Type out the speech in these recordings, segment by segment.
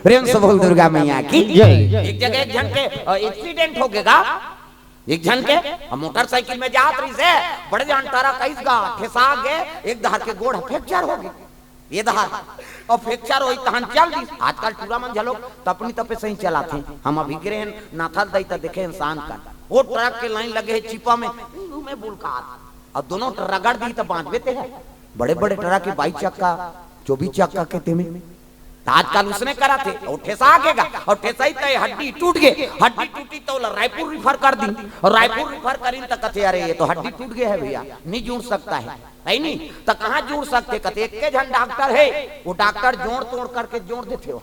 प्रेम से बोल दुर्गा मैया की जय। एक जगह एक जन के एक्सीडेंट हो गएगा, एक जन के मोटरसाइकिल में जात रही से बड़े जान तारा कैस गा ठेसा गए, एक दहाड़ के गोड़ फ्रैक्चर हो गई, ये दहाड़ और फ्रैक्चर होई तहन चल दी। आजकल टूरा मन झलोक तपनी तपे सही चलाते, हम अभी गिरे नाथल दई त देखे इंसान का वो ट्रक के लाइन लगे है चिपा में बुलका और दोनों रगड़ दी तो बांध देते हैं। बड़े बड़े ट्रक के 22 चक्का 24 चक्का कहते में आजकल उसने करा थे और ठेसा गेगा और ठेसाई तो हड्डी टूट गए, हड्डी टूटी तो रायपुर रिफर कर दी और रायपुर रिफर करी तो कहते अरे ये तो हड्डी टूट गया है भैया, नहीं जुड़ सकता है नहीं तो कहाँ जुड़ सकते, कहते एक के जन डॉक्टर है वो डॉक्टर जोड़ तोड़ करके जोड़ देते हो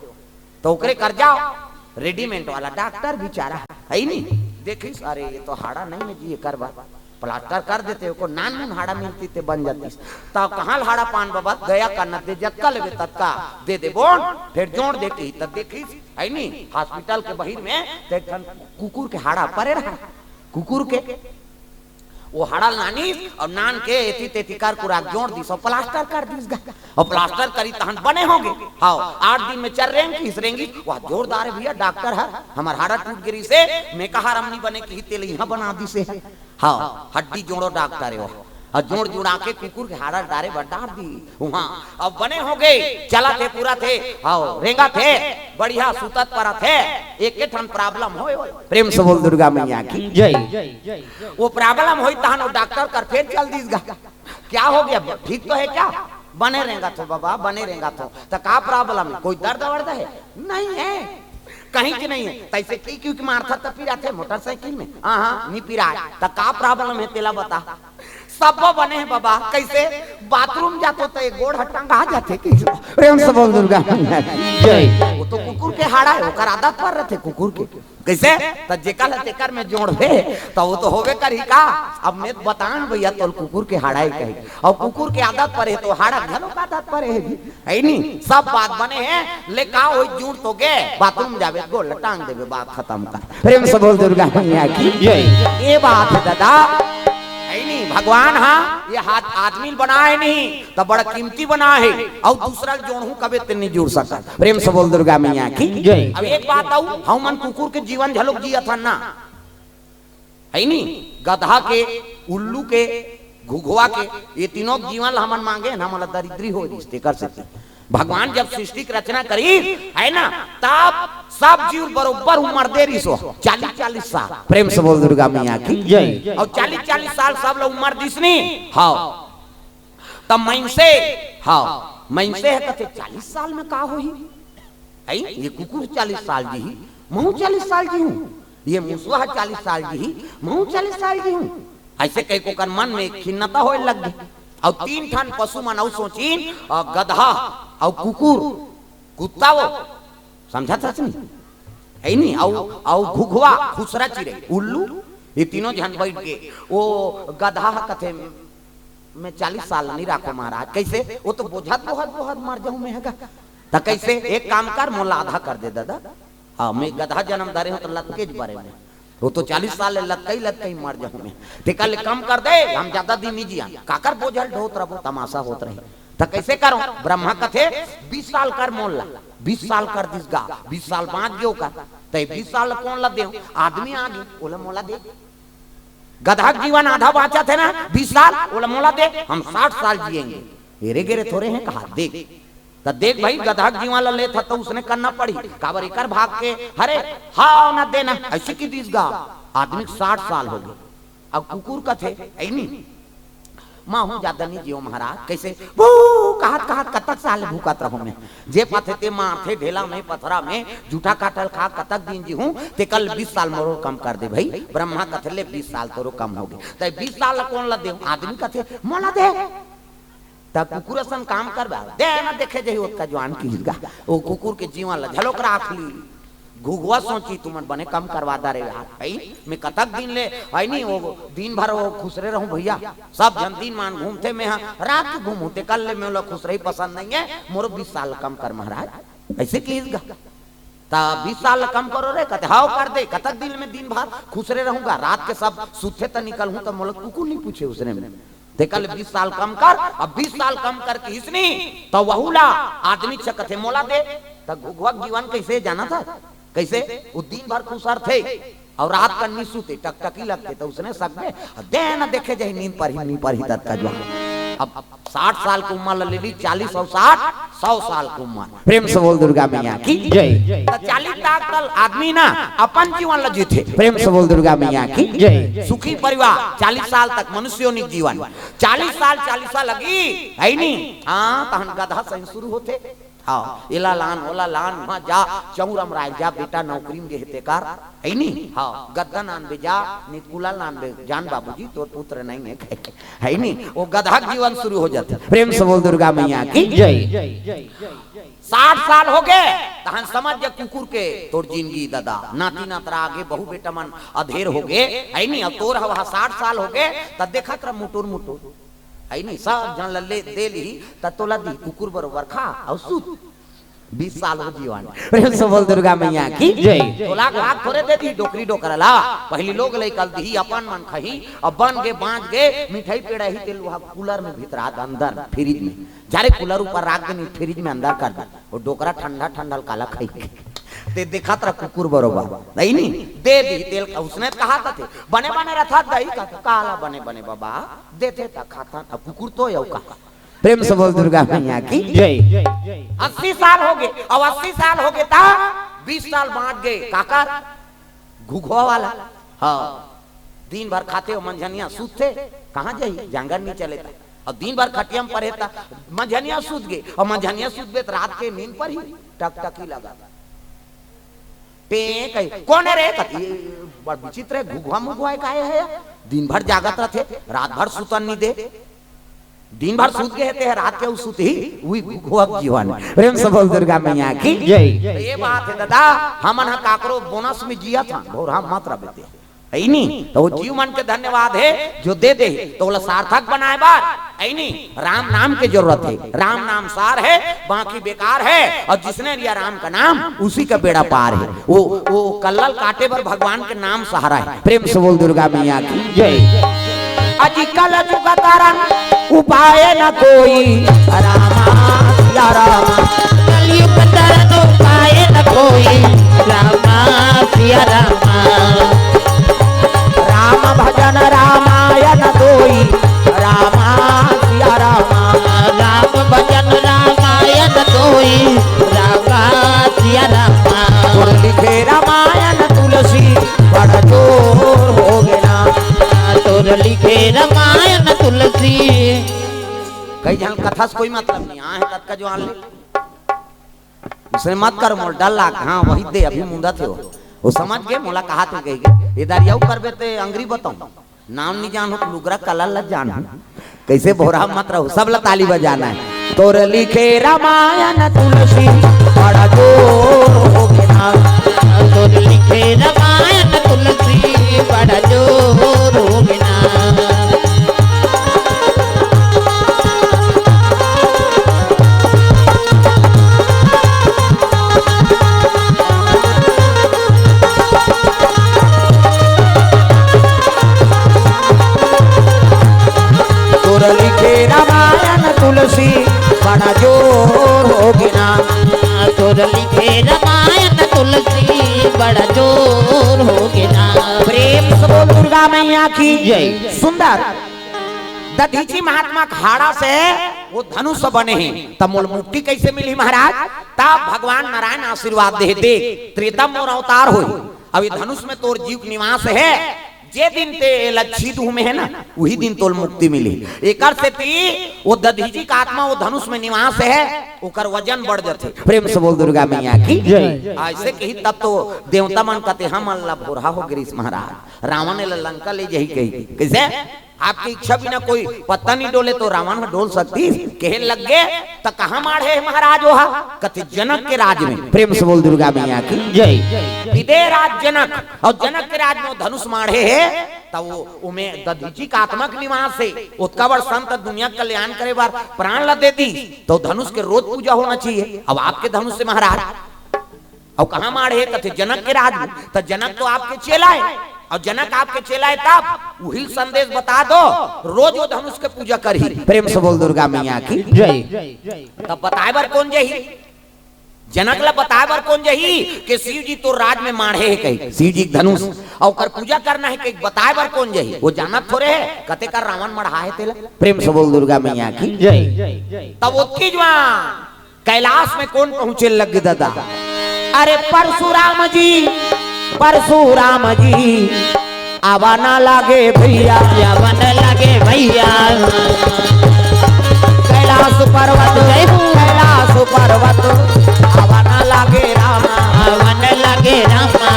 तो ओकरे कर जाओ। रेडीमेड वाला डॉक्टर बेचारा है नहीं, देखी अरे ये तो हाड़ा नहीं है जी, ये करवा प्लास्टर कर देते को नान नान हाड़ा मिलती ते बन जाती तब कहाँ हाड़ा पान बाबा गया करना दे जक्का लेवे तत्का दे दे बोन फिर जोड़ देती तब देखी है नहीं हॉस्पिटल के बहिर में कुकुर के हाड़ा परे रहा, कुकुर के वो हाड़ा नानी और नान के एती तेती कर कुरा जोड़ दी सब प्लास्टर कर दी और प्लास्टर करी तहन बने होंगे। हाँ 8 दिन में चल रेंगी इस रेंगी वह जोरदार है भैया डॉक्टर है हमार हाड़ा टूट गिरी से मैं कहा रमनी बने की तेल यहाँ बना दी से है। हाँ हड्डी जोड़ो डॉक्टर है वो और जोड़ जुड़ा के कुकुर के हाड़ा डारे डाल दी वहाँ अब बने हो गए चला थे पूरा थे हाँ रेंगा थे बढ़िया सुतत परा थे एक ठन प्रॉब्लम हो प्रेम से बोल दुर्गा मैया की जय। वो प्रॉब्लम हुई तहन वो डॉक्टर कर फिर चल दी क्या हो गया ठीक तो है क्या बने रहेगा तो बाबा बने रहेगा तो का प्रॉब्लम है कोई दर्द वर्द है नहीं है कहीं की नहीं है तैसे की क्योंकि मारता तब पिरा थे मोटरसाइकिल में हाँ नहीं पिरा तो का प्रॉब्लम है तेला बता सब बने हैं बाबा कैसे बाथरूम जाते तो एक गोड़ हटांग आ जाते प्रेम से बोल दुर्गा जय। वो तो कुकुर के हाड़ा है ओकर आदत पर रहते कुकुर के कैसे त जेकर तेकर में जोड़ दे तो वो तो होवे करी का अब मैं बतान भैया तो कुकुर के हाड़ा ही कहे और कुकुर के आदत पर है तो हाड़ा घलो का आदत पर है नहीं सब बात बने हैं ले का होई जुड़ तो गे बाथरूम जावे गोड़ टांग देवे बात खत्म कर प्रेम से बोल दुर्गा मैया की जय। ये बात है दादा नहीं भगवान हाँ ये हाथ आदमी बनाए नहीं तो बड़ा कीमती बना है और दूसरा जोड़ू कभी तो नहीं जुड़ सकता प्रेम से बोल दुर्गा मैया की जय। अब एक बात आऊ हम मन कुकुर के जीवन झलोक जिया था ना है नहीं गधा के उल्लू के घुघुआ के ये तीनों जीवन हमन मांगे ना मतलब दरिद्री हो रिश्ते कर सकते। भगवान जब सृष्टि की रचना करी है ना तब सब जीव बरोबर उम्र दे रही सो 40-40 साल प्रेम से बोल दुर्गा मैया की जय। और 40-40 साल सब लोग उम्र दिसनी हाँ तब मैंसे हाँ मैंसे है कहते 40 साल में का हो ही ये कुकुर 40 साल जी ही महू 40 साल जी हूँ, ये मुसवा 40 साल जी ही महू 40 साल जी हूँ। ऐसे कई को कर मन में खिन्नता हो लग गई और 3 ठन पशु मन सोची गधा और कुकुर कुत्ता वो समझा था है नहीं और घुघुआ खुसरा चिड़ै उल्लू ये तीनों जन बैठ के वो गधा कथे मैं 40 साल नहीं रखो महाराज कैसे वो तो बहुत बहुत मर जाऊं मैं तो कैसे एक काम कर मोला आधा कर दे दादा हाँ मैं गधा जन्म दे हूँ तो लतके बारे में वो तो 40 साल लतकई मर जाऊं मैं टिकल कम कर दे हम ज्यादा दिन नहीं जिया काकर बोझल ढोत रहो तमाशा होत रहे तो कैसे करो ब्रह्मा कथे 20 साल कर मोल ला 20 साल कर दिस गा 20 साल बाद जो कर तो 20 साल कौन ला दे आदमी आगे ओला मोला दे गधा जीवन आधा बाचा थे ना 20 साल ओला मोला दे हम 60 साल जिएंगे हेरे गेरे थोड़े हैं कहा देख तो देख भाई गधा जीवन ला ले था तो उसने करना पड़ी काबर एकर भाग के अरे हाँ ना देना ऐसे की दिस गा आदमी 60 साल हो गए अब कुकुर का थे ऐ नहीं माँ हूँ ज्यादा नहीं जियो महाराज कैसे वो कहत कतक साल भूखत रहो मैं जे पथे ते माथे ढेला में पथरा में जूठा काटल खा कतक दिन जी हूँ ते कल 20 साल मोरो कम कर दे भाई ब्रह्मा कथे ले 20 साल तोरो कम हो गए तो 20 साल कौन ला दे आदमी कथे मोला दे तब कुकुर सन काम कर दे ना देखे जही उसका जवान की वो कुकुर के जीवन ला झलोक राख ली घुघुआ सोची तुम बने कम करवा दा रे भाई मैं कतक दिन ले आई नहीं वो दिन भर वो खुसरे रहूं भैया सब जन दिन मान घूमते मैं रात को घूमते कल ले मैं खुश रही पसंद नहीं है मोरो 20 साल कम कर महाराज ऐसे कीजिएगा तब 20 साल कम करो रे कहते हाँ कर दे कतक दिन में दिन भर खुसरे रहूंगा रात के सब सूते तो निकल हूं तो मोला कुकुर नहीं पूछे उसने में देखल 20 साल कम कर अब 20 साल कम करके इसनी तो वहुला आदमी से कथे मोला दे तब घुघुआ जीवन कैसे जाना था, कैसे वो दिन भर खुशार थे और रात का नींद सोते टकटकी लगते, तो उसने शक में देना देखे जाए नींद पर ही तक का जो अब 60 साल की उम्र ले ली, 40 और 60 100 साल की उम्र। प्रेम से बोल दुर्गा मैया की जय। 40 साल आदमी ना अपन जीवन लजी थे। प्रेम से बोल दुर्गा मैया की जय। सुखी परिवार 40 साल तक मनुष्यों जीवन, 40 साल लगी है नहीं। हाँ तहन गधा सही शुरू होते। हाँ इला लान ओला लान वहाँ जा चौरम राय जा बेटा नौकरी में गेहते कार है नहीं। हाँ गद्दा नान बे जा निकुला नान बे जान बाबूजी तो पुत्र नहीं है नहीं। वो गधा जीवन शुरू हो जाता। प्रेम से बोल दुर्गा मैया की जय। 60 साल हो गए तहन समझ जा कुकुर के तोर जिंदगी दादा नाती नातरा आगे बहु बेटा मन अधेर हो गए है नहीं। अब तोर हवा 60 साल हो गए तब देखा कर मुटुर मुटुर है नहीं। सब जन लल्ले दे ली तोला दी कुकुर बरोबर खा और सूत 20 साल हो जीवन। प्रेम से बोल दुर्गा मैया की जय। तोला भाग थोड़े दे दी डोकरी डोकरला पहली लोग लेकल दी अपन मन खही अब बन गए बांध गए मिठाई पेड़ा ही तेल वहां कूलर में भीतर अंदर फ्रिज में जारे कूलर ऊपर रख दे फ्रिज में अंदर कर दे वो डोकरा ठंडा ठंडा काला खाई ते देखा तेरा कुकुर बरोबर नहीं नहीं दे दी तेल। उसने कहा था बने बने रथा दही का काला बने बने बाबा देते था खाता अब कुकुर तो यौ का। प्रेम से बोल दुर्गा मैया की जय। 80 साल हो गए अब 80 साल हो गए था 20 साल बांट गए काका घुघुआ वाला। हाँ दिन भर खाते हो मंझनिया सूते कहाँ जाई जंगल नहीं चले था और दिन भर खटिया में पड़े था मंझनिया सूत गए और मंझनिया सूत गए रात के नींद पर ही टकटकी लगा कौन है रे बड़ विचित्र है घुघुआ मुघुआ काहे है दिन भर जागत रहते रात भर सुतन नहीं दे दिन भर सूत गए थे रात के सूत ही वही घुघुआ जीवन। प्रेम से बोल दुर्गा मैया की जय। ये बात है दादा हमन काकरो बोनस में जिया था और हम मत रहे है नहीं। तो वो जीवन के धन्यवाद है जो दे दे तो बोला सार्थक बनाए बार है नहीं। राम नाम की जरूरत है, राम नाम सार है बाकी बेकार है और जिसने लिया राम का नाम उसी का बेड़ा पार है। वो कल्लल काटे पर भगवान के नाम सहारा है। प्रेम से बोल दुर्गा मैया की जय। अजिकल जुगतारन उपाय न कोई रामा सिया रामा कलयुग तरन उपाय न कोई रामा सिया रामा राम भजन रामायण दोई रामा सिया रामा राम भजन रामायण दोई रामा सिया रामा तुर लिखे रामायण तुलसी बड़ जोर हो गया तुर लिखे रामायण तुलसी। कई जन कथा से कोई मतलब नहीं आए तक का जो आन ले उसने मत कर मोल डल लाग। हाँ वही दे अभी मुंदा थे वो समझ गए मोला कहा थे कही इधर यू करबे ते अंग्री बताऊं नाम नहीं जानो तो लुगरा कलर लग जाना कैसे भोरा मत रहो सब ला ताली बजाना है। तोर लिखे रामायण तुलसी बड़ा जोर हो गया तोर लिखे रामायण तुलसी बड़ा जोर हो गया। लिखे रामायण तुलसी बड़ा जोर हो गया तोर लिखे रामायण तुलसी बड़ा जोर हो गया। प्रेम से बोल दुर्गा मैया की जय। सुंदर दधीची महात्मा खाड़ा से वो धनुष बने हैं तब मोल मुक्ति कैसे मिली महाराज तब भगवान नारायण आशीर्वाद दे दे त्रेता मोर अवतार हो। अभी धनुष में तोर जीव निवास है जे दिन ते लच्छी धू में है ना वही दिन तोल मुक्ति मिली। एकर से ती वो दधीजी का आत्मा वो धनुष में निवास है ओकर वजन बढ़ जाते। प्रेम से बोल दुर्गा मैया की जय। ऐसे कही तब तो देवता मन कहते हम अल्लाह भोरा हो गिरीश महाराज रावण ने लंका ले जही कही कैसे आपकी इच्छा बिना कोई पत्ता नहीं डोले तो रावण डोल सकती कहे लग गए तो कहाँ मारे महाराज वहा कथे जनक के राज में। प्रेम से बोल दुर्गा मैया की जय। विदे राज जनक और जनक के राज में धनुष मारे है तब वो उमें दधीची का आत्मक निवास है उत्कबर संत दुनिया कल्याण करे बार प्राण ला देती तो धनुष के रोज पूजा होना चाहिए। अब आपके धनुष से महाराज और कहाँ मारे है कथे जनक के राज में तो जनक तो आपके चेला है और जनक आपके चेला है तब वही संदेश बता दो रोज वो धनुष के पूजा करी। प्रेम से बोल दुर्गा मैया की जय। तब बताए बार कौन जही जनक ला बताए बर कौन जही कि शिव जी तो राज में माढ़े है कही शिव जी धनुष और कर पूजा करना है कि बताए बर कौन जही वो जानत थोड़े है कते का रावण मढ़ा है तेला प्रेम से बोल दुर्गा मैया की जय। तब उत्की जवान कैलाश में कौन पहुंचे लग दादा अरे परशुराम जी आवा ना लागे भैया आवा ना लागे भैया कैलाश पर्वत आवा ना लागे रामा आवा ना लागे रामा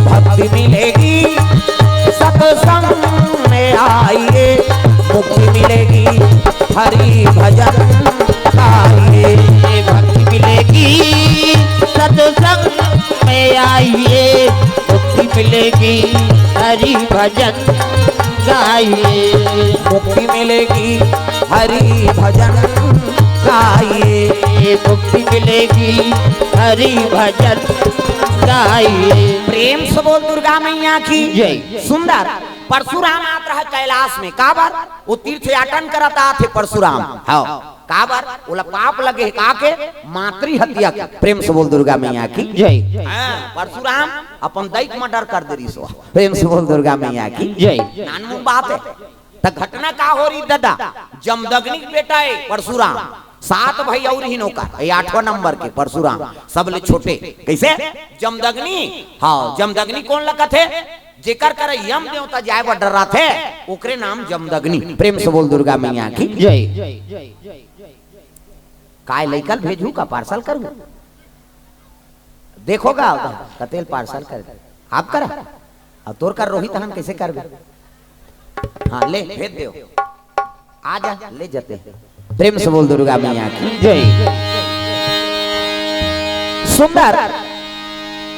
भक्ति मिलेगी सत्संग में आइए मुक्ति मिलेगी हरि भजन गाइए भक्ति मिलेगी सत्संग में आइए मुक्ति मिलेगी हरि भजन गाइए मुक्ति मिलेगी हरि भजन गाइए मुक्ति मिलेगी हरि भजन गाइए। प्रेम से बोल दुर्गा मैया की जय। सुंदर परशुराम आत रहा कैलाश में काबर वो तीर्थयाटन करता थे परशुराम हाँ काबर बोला पाप लगे काके मातृ हत्या के प्रेम से बोल दुर्गा मैया की जय। परशुराम अपन दैत मर्डर कर दे रही सो प्रेम से बोल दुर्गा मैया की जय। नानू बात है तो घटना का हो रही दादा जमदग्नि बेटा है परशुराम 7 भाई और ही नौकर 8वां नंबर के परशुराम सबले छोटे कैसे जमदग्नि हाँ जमदग्नि कौन लगा थे जेकर कर यम देवता जाए बर डरा थे ओकरे नाम जमदग्नि प्रेम से बोल दुर्गा मैया की जय। काय लेकर भेजू का पार्सल करूं देखोगा कतेल पार्सल कर आप करा अब तोर कर रोहित हम कैसे कर हाँ ले भेज दो आ जा ले जाते प्रेम से बोल दुर्गा मैया की जय। सुंदर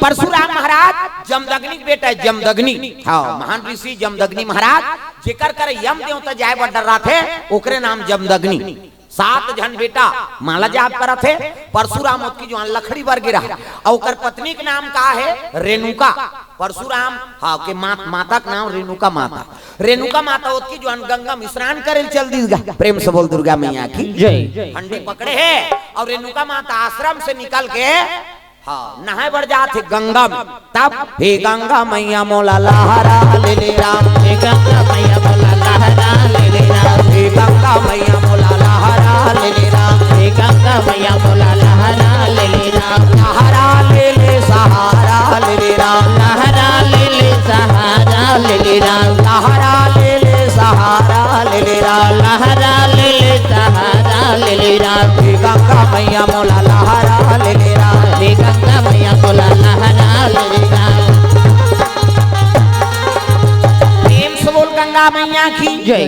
परशुराम महाराज जमदग्नि बेटा जमदग्नि हाँ महान ऋषि जमदग्नि महाराज जेकर कर यम देवता जाए बर डर रहा थे ओकरे नाम जमदग्नि 7 जन बेटा माला जाप करा थे परशुराम की जो लखड़ी बर गिरा और ओकर पत्नी के नाम का है रेणुका परशुराम हाँ के माता का नाम रेणुका माता उसकी जो गंगा में स्नान करे चल दी प्रेम से बोल दुर्गा मैया की जय। हंडी पकड़े है और रेणुका माता आश्रम से निकल के हाँ नहाए बढ़ जाते गंगा में तब हे गंगा मैया मोला लहरा ले ले राम हे गंगा मैया मोला लहरा ले ले राम हे गंगा मैया मोला लहरा ले ले राम हे गंगा मैया मोला लहरा ले ले राम लहरा ले ले सहारा ले ले राम लहरा ले ले सहारा ले ले राम लहरा ले ले सहारा ले ले राम लहरा ले ले सहारा ले ले राम हे गंगा मैया मोला लहरा ले ले राम हे गंगा मैया मोला लहरा ले ले राम। प्रेम से बोल गंगा मैया की जय।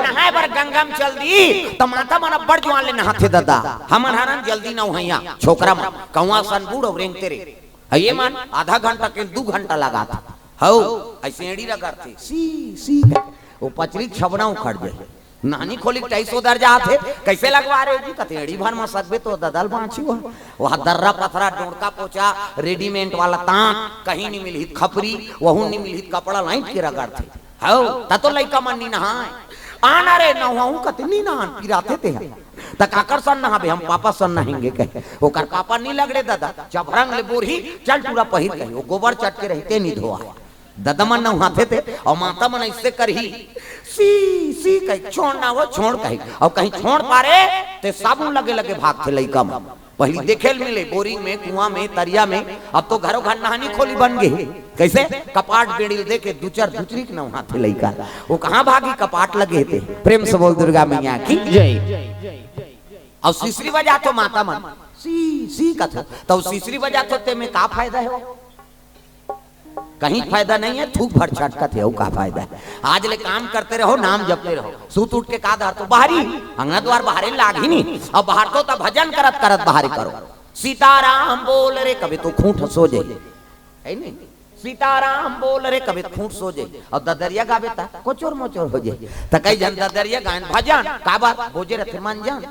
नहाए बर गंगा में चल दी तो माता मन बड़ जवान ले नहाते दादा हमन हरन जल्दी न होइया छोकरा मन कौवा सन बूढ़ और रेंगते रे ये मान आधा घंटा के 2 घंटा लगा था हो ऐसे एड़ी रगड़ते सी वो पचरी छबना उखड़ जाए नानी खोली 250 दर्जा थे कैसे लगवा रहे जी कतेड़ी भर में सकबे तो ददल बांची वह दर्रा पथरा डोरका पोचा रेडीमेड वाला तांत कहीं नहीं मिली खपरी वहू नहीं मिली कपड़ा लाइट के रगड़ते हो त तो लइका मन नहीं नहाए आना रे नहाऊ कतनी नहान पिराते थे तक आकर्षण नहा हम पापा सन नहाएंगे कहे ओकर पापा नहीं लग रे दादा जब रंग ले बोरी चल पूरा पहिर कहे वो गोबर चट के रहते नहीं धोआ दादा मन नहाते थे और माता मन इससे करही सी कहीं छोड़ ना वो छोड़ कहीं और कहीं छोड़ पारे ते साबुन लगे लगे भागते लइका में पहले देखे मिले बोरिंग में कुआं में तरिया में अब तो घरों घर नहानी खोली बन गई कैसे कपाट बेड़ी दे के दूचर दूसरी के नहाते लइका वो कहाँ भागी कपाट लगे थे प्रेम से बोल दुर्गा मैया की जय। और तीसरी वजह तो माता मन सी का था तो तीसरी वजह तो ते में का फायदा है कहीं फायदा नहीं है थूक भर छटका थे का फायदा है आज ले काम करते रहो नाम जपते रहो सूत उठ के का धार तो बाहरी अंगना द्वार बाहरी लाग ही नहीं अब बाहर तो तब भजन करत करत बाहरी करो सीताराम बोल रे कभी तो खूंट सो जाए है नहीं सीताराम बोल रे कभी खूंट सो जाए और ददरिया गावे ता कोचोर मोचोर हो जाए त कई जन ददरिया गायन भजन का बात बोझे रथे मन जान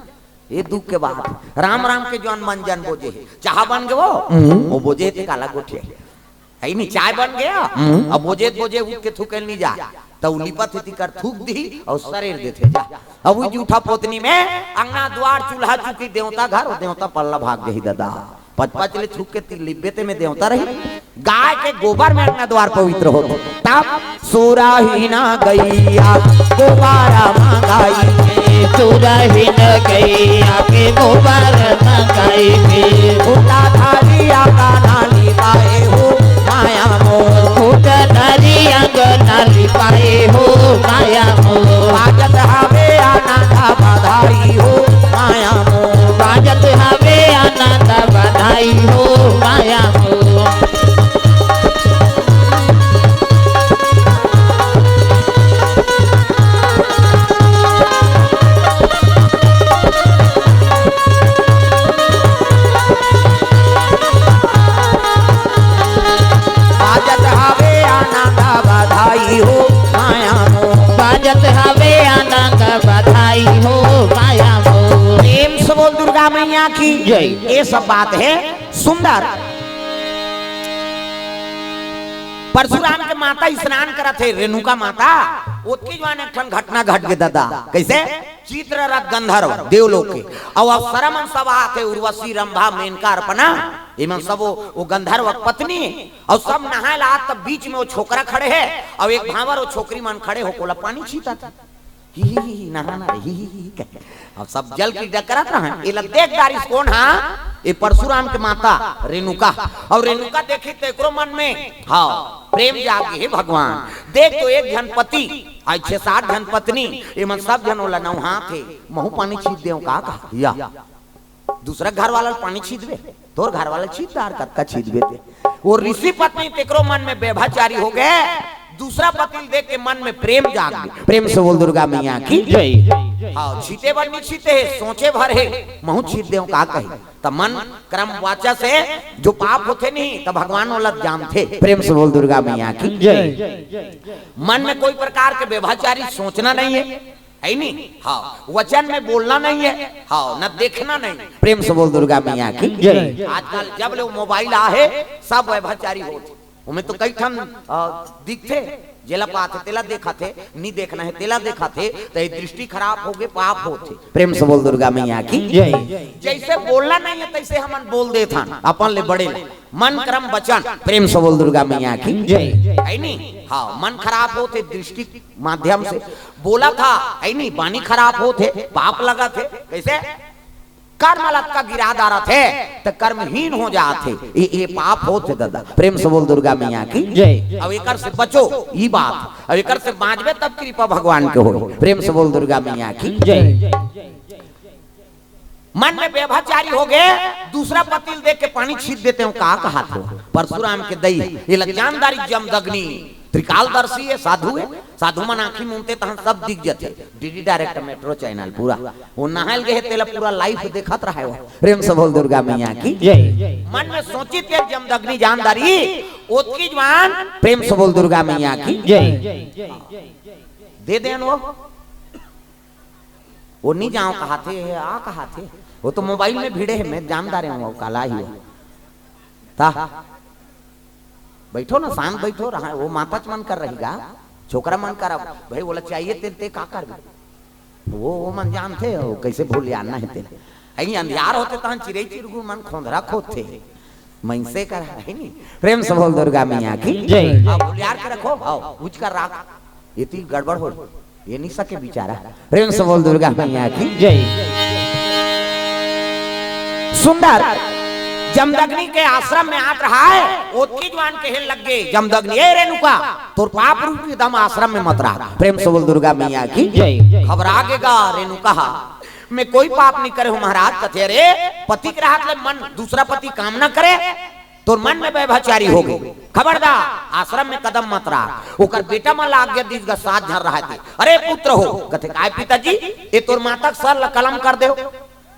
ये दुख के बाद राम राम के जौन मन जान बोझे चाह बन गए वो बोझे थे काला गोठे है नहीं चाय बन गया अब बोझे उठ के थूके नहीं जा तो लिपत थी कर थूक दी और शरीर देते जा। अब वो जूठा पोतनी में अंगना द्वार चूल्हा चुकी देवता घर और देवता पल्ला भाग गई दादा। पच ले थूक के लिब्बेते में देवता रही। गाय के गोबर में अंगना द्वार पवित्र हो तब सुराहीना गैया गोबारा मंगाई के, सुराहीन गैया के गोबर मंगाई के, उठा धारिया का नाली पाए हो माया मोर, उठा धारिया का नाली पाए हो माया मोर, बाजत हवे आनंद बधाई हो माया मोर, बाजत हवे आनंद बधाई हो माया मोर। बाजत हवे आनंद बधाई हो माया मोर, बाजत हवे आनंद बधाई हो माया मोर। प्रेम से बोल दुर्गा मैया की जय। ये सब बात है सुंदर। परशुराम के माता स्नान करा थे रेणुका माता, उसकी जवान एक ठन घटना घट गए दादा। कैसे? चित्ररथ गंधर्व देवलोक के और अप्सरा मन सब आते, उर्वशी रंभा मेनका अर्पणा एमन सब वो गंधर्व पत्नी और सब नहाए ला। तब बीच में वो छोकरा खड़े है और एक भावर वो छोकरी मन खड़े हो कोला पानी छीता था। ही नहाना ही अब सब जल की डकरत रहा। ये लग देख दारिश कौन? हाँ, ये परशुराम के माता रेणुका। और रेणुका देखी तो एकरो मन में हाँ प्रेम जागे। हे भगवान देख तो एक जन पति आज 6-7 जन पत्नी एमन सब जन ओला नौहा थे। महू पानी छीट देव का कहा या दूसरा घर वाला पानी छीट दे, तोर घर वाला छीट दार का छीट दे। वो ऋषि पत्नी तेकरो मन में व्यभिचारी हो गए। दूसरा पति देख के मन में प्रेम जाग गया। प्रेम से बोल दुर्गा मैया की जय। हाँ, छीते भर नहीं छीते है, सोचे भर है महू छीट देव का कही। तब मन क्रम वाचा से जो पाप होते नहीं तब भगवान ओलत जाम थे। प्रेम से बोल दुर्गा मैया की जय। मन में कोई प्रकार के व्यभिचारी सोचना नहीं है नहीं। हाँ, वचन में बोलना नहीं है। हाँ, न देखना नहीं। प्रेम से बोल दुर्गा मैया की जय। आजकल जब लोग मोबाइल आए सब व्यभिचारी होते। उमें तो कई ठन दिखते जेला पाते तेला देखा थे, नहीं देखना है तेला देखा थे तो दृष्टि खराब हो गए, पाप होते। प्रेम से बोल दुर्गा मैया की जय। जैसे बोलना नहीं है तैसे हम बोल दे था अपन ले बड़े मन क्रम वचन। प्रेम से बोल दुर्गा मैया की जय। है नहीं। हाँ, मन खराब होते दृष्टि माध्यम से बोला था है नहीं। वाणी खराब होते पाप लगा थे। कैसे? कर्म लत का गिरा दारा थे तो कर्महीन हो जाते। ये पाप होते दादा। प्रेम से बोल दुर्गा मैया की जय। अब एकर से बचो ये बात। अब एकर से बाँचबे तब कृपा भगवान के हो। प्रेम से बोल दुर्गा मैया की जय। मन में व्यभिचारी हो गए। दूसरा पतिल देख के पानी छीट देते हो का कहा था परशुराम के दई। ये लज्जानदारी जमदग्नि त्रिकालदर्शी है, साधु है। साधु मन आंखी मुनते तहन सब दिख जाते। डीडी डायरेक्ट मेट्रो चैनल पूरा वो नहाल गए तेला पूरा लाइव देखत रहा है। प्रेम से बोल दुर्गा मैया की जय। मन में सोची थे जमदग्नि जानदारी ओतकी जवान। प्रेम से बोल दुर्गा मैया की जय। दे देन वो नहीं जाओ कहा थे आ कहा थे। वो तो मोबाइल में भिड़े है, मैं जानदार हूँ काला ही था। बैठो ना शांत बैठो रहा। वो माता मन कर रहेगा, छोकरा मन कर भाई बोला चाहिए ते का कर वो मन जानते हो कैसे भूल आना है तेरे। अई अंधियार होते तहन चिड़ै चिरगुर मन खोंधरा खोते मनसे कर है नहीं। प्रेम से बोल दुर्गा मैया की जय। भूलियार के रखो आओ उच कर राख। ये ती गड़बड़ हो ये नहीं सके बेचारा। प्रेम से बोल दुर्गा मैया की जय। सुंदर जमदग्नि के आश्रम में आत रहा है। ओतकी जवान कहे लग गए जमदग्नि ए रेणुका तोर पाप रूपी दम आश्रम में मत रहा। प्रेम से बोल दुर्गा मैया की जय। घबरा गेगा रेणुका मैं कोई पाप नहीं करे हूँ महाराज। कथे रे पति के राहत मन दूसरा पति काम न करे तो मन में व्यभिचारी हो गई। खबरदार आश्रम में कदम मत रहा। ओकर बेटा मन लाग दिस का साथ झर रहा थे। अरे पुत्र हो कथे काय पिताजी ये तोर माता सर कलम कर दे।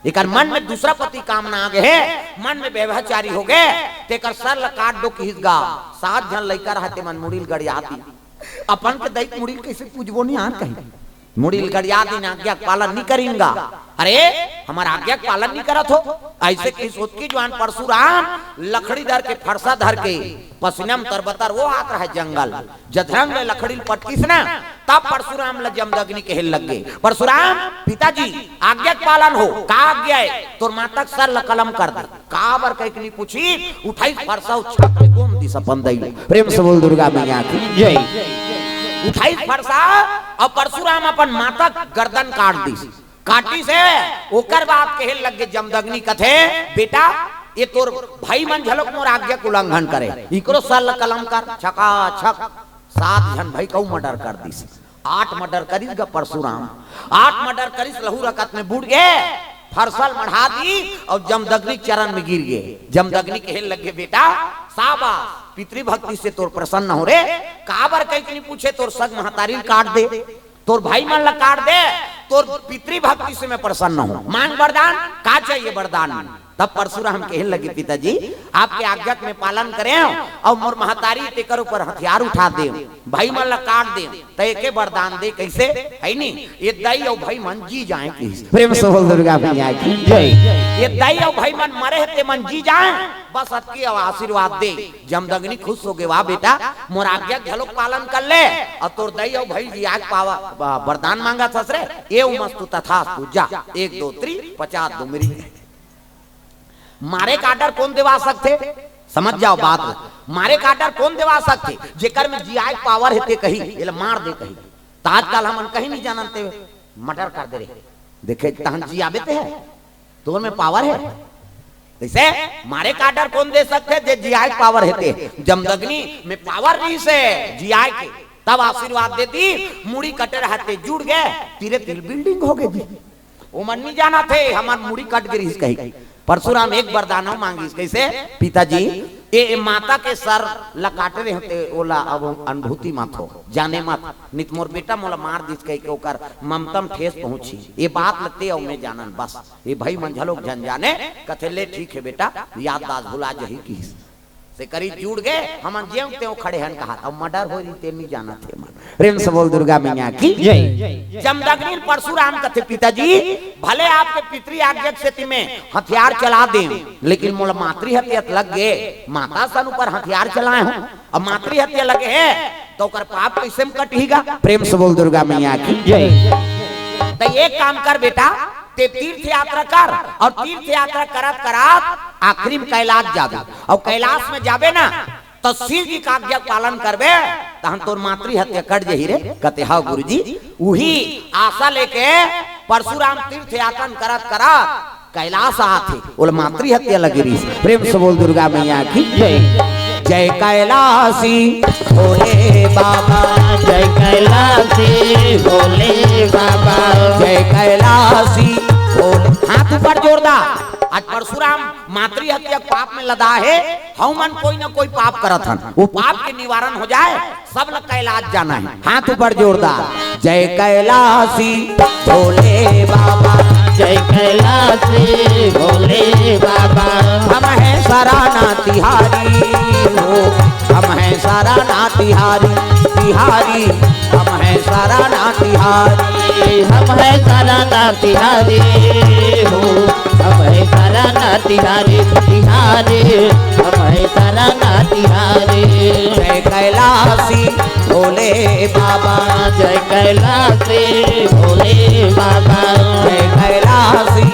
एकर मन में दूसरा पति काम ना आगे है, मन में व्यभिचारी हो गए तेकर सर काट दो किसगा। सात झन लइका रहते मन मुड़िल गड़ियाती अपन के दैत मुड़िल कैसे पूजबो नहीं आन कहीं। मुड़िल गड़ियाती ना आज्ञा पालन नहीं करेंगा अरे हमारा आज्ञा का पालन नहीं करत हो। ऐसे की सोच की जवान परशुराम लकड़ी धर के फरसा धर के पसीनम तरबतर वो आत रहा जंगल जधरंग ले लकड़ी पटकी से ना तब परशुराम ल जमदग्नि के हिल लग गए। परशुराम पिताजी आज्ञा का पालन हो का आज्ञा है तोर माता सर ल कलम कर दे का बर कहीं नहीं पूछी उठाई फरसा उछा के गोम दिस अपन दई। प्रेम से बोल दुर्गा मैया की जय। उठाई फरसा और परशुराम अपन माता गर्दन काट दी काटी से ओकर बात कहे लग गए जमदग्नि कथे बेटा ये तोर भाई मन झलक मोर आज्ञा के उल्लंघन करे इकरो सर कलम कर छका छक 7 जन भाई कऊ मर्डर कर दी 8 मर्डर करिस ग परशुराम 8 मर्डर करिस लहू रकत में बूढ़ गए फरसल मढ़ा दी और जमदग्नि चरण में गिर गए। जमदग्नि कहे लगे बेटा शाबाश पितृभक्ति से तोर प्रसन्न हो रे काबर कहीं नहीं पूछे तोर सग महतारी काट दे तोर भाई मन ला काट दे तोर पितृभक्ति से मैं प्रसन्न हूँ मांग वरदान का चाहिए वरदान। तब परशुराम कहने लगे पिताजी आपके आज्ञा में पालन करें और मोर महतारी तेकर ऊपर हथियार उठा दे भाई मन ला काट दे तो एके वरदान दे कैसे है नी ये दाई और भाई मन जी जाए प्रेम से बोल दुर्गा मैया की जय। ये दाई और भाई मन मरे ते मन जी जाए बस अतकी आशीर्वाद दे। जमदग्नि खुश हो गए वाह बेटा मोर आज्ञा झलोक पालन कर ले और तोर दाई और भाई जी आज पावा वरदान मांगा ससरे ये मस्तु तथास्तु जा 1 2 3 50 दो मेरी मारे का आर्डर कौन देवा सकते समझ जाओ बात मारे का आर्डर कौन देवा सकते जेकर में जीआई पावर है ते कही ये मार दे कही तो आजकल हम कहीं नहीं जानते मर्डर कर दे रहे देखे तहन जी आवे ते है तो में पावर है ऐसे मारे का आर्डर कौन दे सकते जे जीआई पावर है ते जमदग्नि में पावर नहीं से जीआई के तब आशीर्वाद देती मुड़ी कटे रहते जुड़ गए तीरे तिल बिल्डिंग हो गई वो मन नहीं जाना थे हमार मुड़ी कट गई कही। परशुराम एक वरदान मांगी कैसे पिताजी ये माता के सर लकाटे रहते ओला अब अनुभूति मत हो जाने मत नित मोर बेटा मोला मार दिस कह के ओकर ममतम ठेस पहुंची ये बात लगते और मैं जानन बस ये भाई मंझलोक जन जाने कथे ले ठीक है बेटा याददाश्त भुला जही की से करी जुड़ गए हम जेव तेव खड़े हन कहा अब मर्डर हो रही ते नहीं जाना थे मन। प्रेम से बोल दुर्गा मैया की जय। जमदग्नि परशुराम कथे पिताजी भले आपके पितृ आज्ञा से में हथियार चला दे लेकिन मोला मातृ हत्या लग गए माता सन ऊपर हथियार चलाए हूं अब मातृ हत्या लगे है तो कर पाप कैसे कटेगा। प्रेम से बोल दुर्गा मैया की जय। तो एक काम कर बेटा ते तीर्थ यात्रा कर और तीर्थ यात्रा करत करत आखिरी में कैलाश जाबे और कैलाश में जाबे ना तो शिव जी का आज्ञा पालन करबे तहन तोर मातृ हत्या कट जही रे कते हां गुरुजी वही आशा लेके परशुराम तीर्थ यात्रा करत करत कैलाश आथे बोल मातृ हत्या लगी रही। प्रेम से बोल दुर्गा मैया की जय। जय कैलाशी भोले बाबा जय कैलाशी भोले बाबा जय कैलाशी भोले हाथ ऊपर जोरदार। आज परशुराम मातृ हत्या पाप में लदा है हम मन कोई ना कोई पाप करत हन वो पाप के निवारण हो जाए सब लोग कैलाश जाना है हाथ ऊपर जोरदार। जय कैलाशी भोले बाबा जय कैलाशी भोले बाबा हम हैं सराना तिहारी हो हम हैं सराना तिहारी तिहारी हम हैं सराना तिहारी हम है सराना तिहारी हो हम है सराना तिहारी तिहारी हम है सराना तिहारी। जय कैलाशी भोले बाबा जय कैलाशी भोले बाबा जय कैलाशी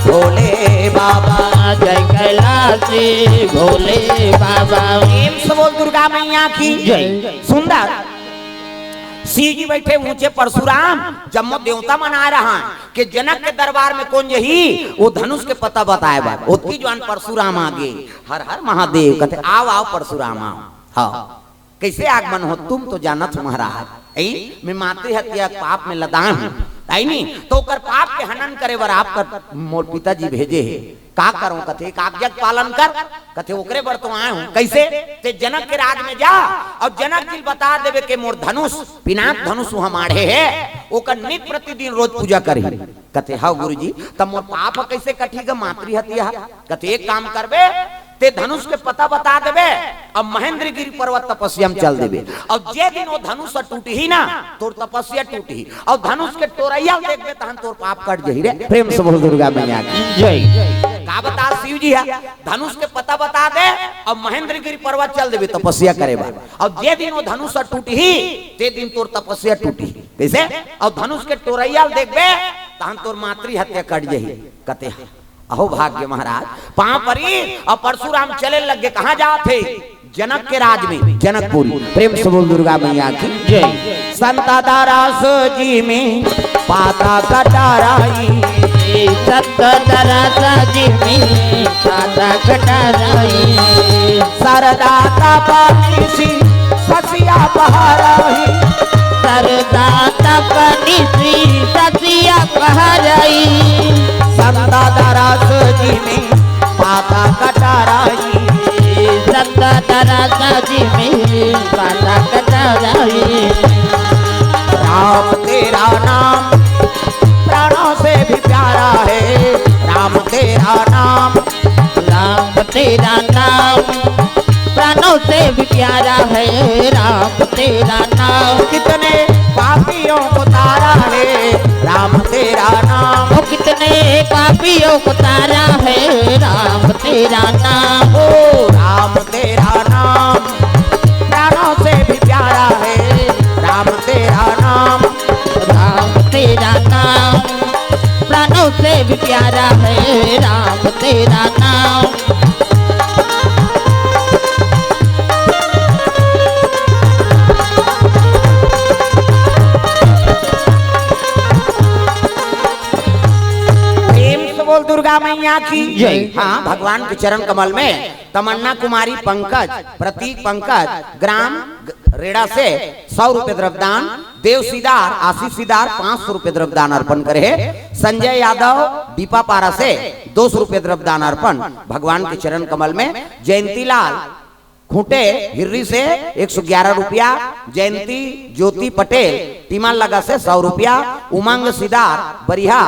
भोले बाबा जय कैलाशी भोले बाबा। प्रेम से बोल दुर्गा मैया की जय। सुंदर शिव जी बैठे ऊंचे परशुराम जम्मो देवता मना रहा है कि जनक के दरबार में कौन यही वो धनुष के पता बताए बात उसकी जवान परशुराम आगे हर हर महादेव कहते आओ आओ परशुराम आओ हाँ कैसे आगमन हो तुम तो जानत महाराज मैं मातृ हत्या पाप में लदा हूँ आई नहीं तो कर पाप के हनन करे बर आप कर मोर पिताजी भेजे है का करूं कथे आज्ञा पालन कर कथे ओकरे बर तो आए हूं कैसे ते जनक के राज में जा और जनक जी बता देवे के मोर धनुष पिनाक धनुष हमारे है ओकर नित प्रतिदिन रोज पूजा करी कथे हाँ गुरुजी तब मोर पाप कैसे कटेगा मातृ हत्या कथे एक काम करबे ते धनुष के पता बता देबे अब महेंद्रगिरी पर्वत तपस्या में चल देबे और जे दिन वो धनुष टूटी ही ना तोर तपस्या टूटी और धनुष के टोरैया देखबे तहन तोर पाप कट जही रे। प्रेम से बोल दुर्गा मैया की जय। का बता शिव जी है धनुष के पता बता दे और महेंद्रगिरी पर्वत चल देबे तपस्या करेबा और जे दिन वो धनुष टूटी ही ते दिन तोर तपस्या टूटी कैसे और धनुष के टोरैया देखबे तहन तोर मातृ हत्या कट जही कते अहो भाग्य महाराज पांव परी और परशुराम चले लग गए कहां जाते जनक के राज में जनकपुरी। प्रेम से बोल दुर्गा मैया की जय। संता दारास जी में पाता कटाराई संत दरासा जी में पाता कटाराई सरदा तपानी सी ससिया पहाराई सरदा तपानी सी ससिया पहाराई संता दारास जी में पाता कटाराई संत दरासा जी में पाता कटाराई राम तेरा नाम प्राणों से भी प्यारा है राम तेरा नाम राम तेरा नाम प्राणों से भी प्यारा है राम तेरा नाम कितने पापियों को तारा है राम तेरा नाम ओ कितने पापियों को तारा है राम तेरा नाम ओ राम तेरा नाम प्राणों से भी प्यारा है राम तेरा नाम राम तेरा नाम प्राणों से भी प्यारा है राम तेरा नाम बोल दुर्गा मैया की जय। हाँ भगवान के चरण कमल में तमन्ना कुमारी पंकज प्रतीक पंकज ग्राम रेड़ा से 100 रुपए द्रव्यदान देव सीदार आशीष सीदार 500 रुपए द्रव्यदान अर्पण करे संजय यादव दीपा पारा से 200 रुपए द्रव्यदान अर्पण भगवान के चरण कमल में जयंती लाल खूंटे हिर्री से 111 रुपया जयंती ज्योति पटेल टीमान लगा से 100 रुपया उमंग सीदार बरिहा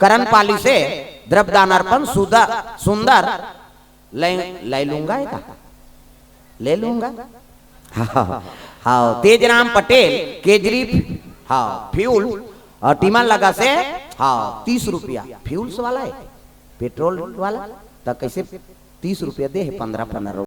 करण पाली से द्रव्यदान अर्पण सुंदर ले लूंगा ले लूंगा हाँ तेजराम पटेल केजरी हाँ फ्यूल और टीमान लगा से हाँ 30 रुपया फ्यूल्स वाला है पेट्रोल वाला तो कैसे 30 रुपया दे 15-15